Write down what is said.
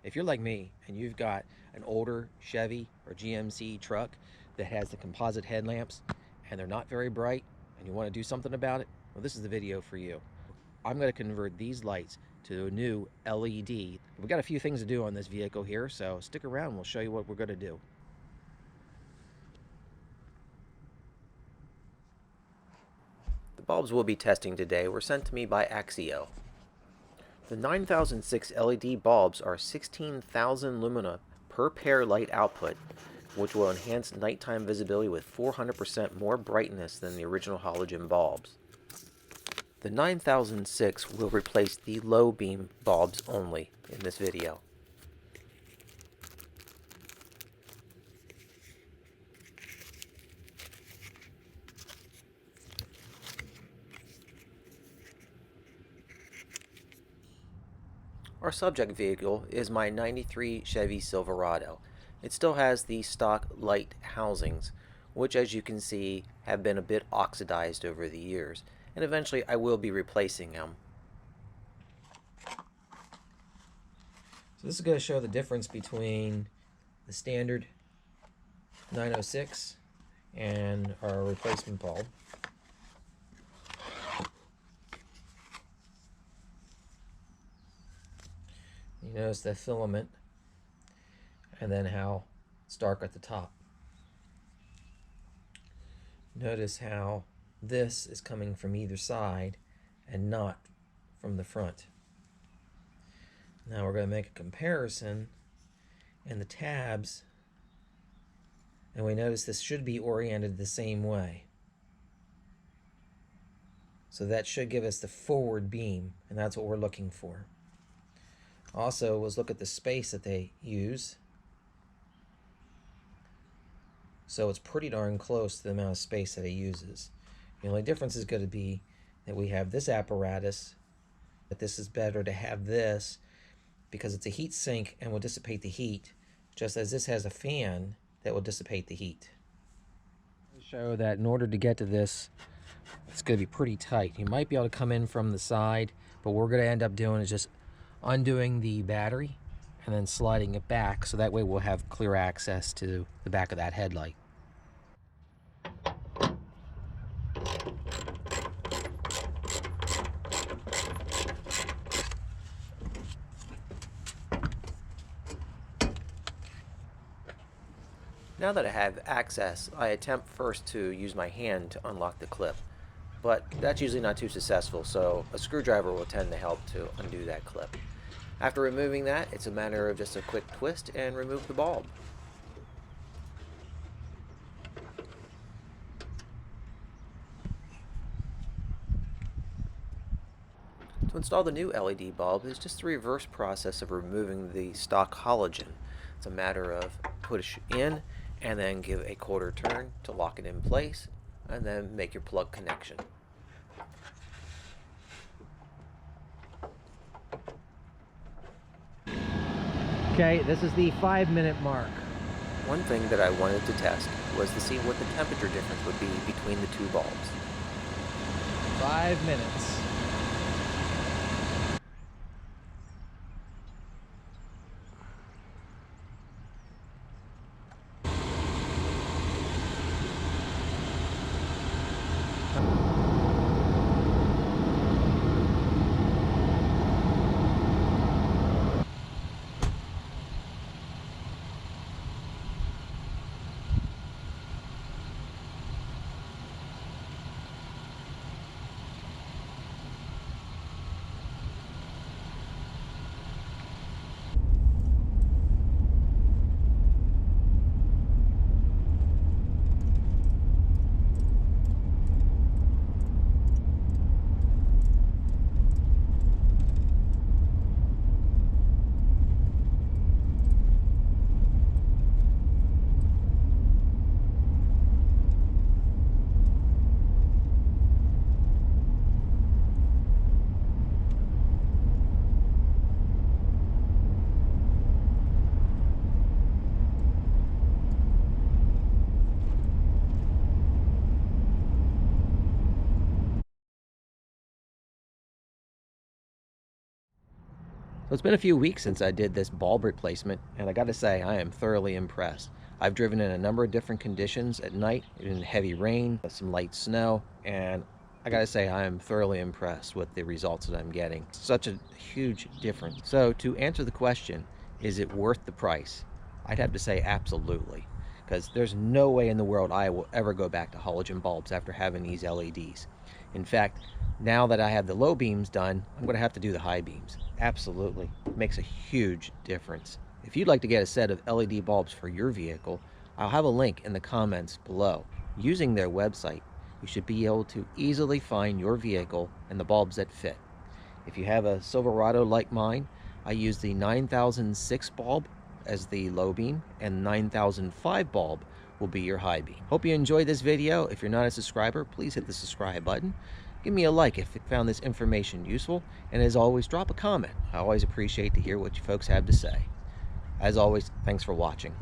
If you're like me and you've got an older Chevy or GMC truck that has the composite headlamps and they're not very bright and you want to do something about it, well, this is the video for you. I'm going to convert these lights to a new LED. We've got a few things to do on this vehicle here, so stick around and we'll show you what we're going to do. The bulbs we'll be testing today were sent to me by Auxito. The 9006 LED bulbs are 16,000 lumina per pair light output, which will enhance nighttime visibility with 400% more brightness than the original halogen bulbs. The 9006 will replace the low beam bulbs only in this video. Our subject vehicle is my 93 Chevy Silverado. It still has the stock light housings, which as you can see have been a bit oxidized over the years, and eventually I will be replacing them. So this is going to show the difference between the standard 906 and our replacement bulb. You notice the filament and then how it's dark at the top. Notice how this is coming from either side and not from the front. Now we're going to make a comparison in the tabs, and we notice this should be oriented the same way. So that should give us the forward beam, and that's what we're looking for. Also, let's look at the space that they use. So it's pretty darn close to the amount of space that it uses. The only difference is going to be that we have this apparatus, but this is better to have this because it's a heat sink and will dissipate the heat, just as this has a fan that will dissipate the heat. I'll show that in order to get to this, it's going to be pretty tight. You might be able to come in from the side, but what we're going to end up doing is just undoing the battery and then sliding it back, so that way we'll have clear access to the back of that headlight. Now that I have access, I attempt first to use my hand to unlock the clip, but that's usually not too successful, so a screwdriver will tend to help to undo that clip. After removing that, it's a matter of just a quick twist and remove the bulb. To install the new LED bulb is just the reverse process of removing the stock halogen. It's a matter of push in and then give a quarter turn to lock it in place, and then make your plug connection. Okay, this is the 5-minute mark. One thing that I wanted to test was to see what the temperature difference would be between the two bulbs. 5 minutes. Well, it's been a few weeks since I did this bulb replacement, and I gotta say, I am thoroughly impressed. I've driven in a number of different conditions at night, in heavy rain, some light snow, and I gotta say, I am thoroughly impressed with the results that I'm getting. Such a huge difference. So to answer the question, is it worth the price? I'd have to say absolutely, because there's no way in the world I will ever go back to halogen bulbs after having these LEDs. In fact, now that I have the low beams done, I'm going to have to do the high beams. Absolutely. It makes a huge difference. If you'd like to get a set of LED bulbs for your vehicle, I'll have a link in the comments below. Using their website, you should be able to easily find your vehicle and the bulbs that fit. If you have a Silverado like mine, I use the 9006 bulb as the low beam, and 9005 bulb will be your high beam. Hope you enjoyed this video. If you're not a subscriber, please hit the subscribe button. Give me a like if you found this information useful, and as always, drop a comment. I always appreciate to hear what you folks have to say. As always, thanks for watching.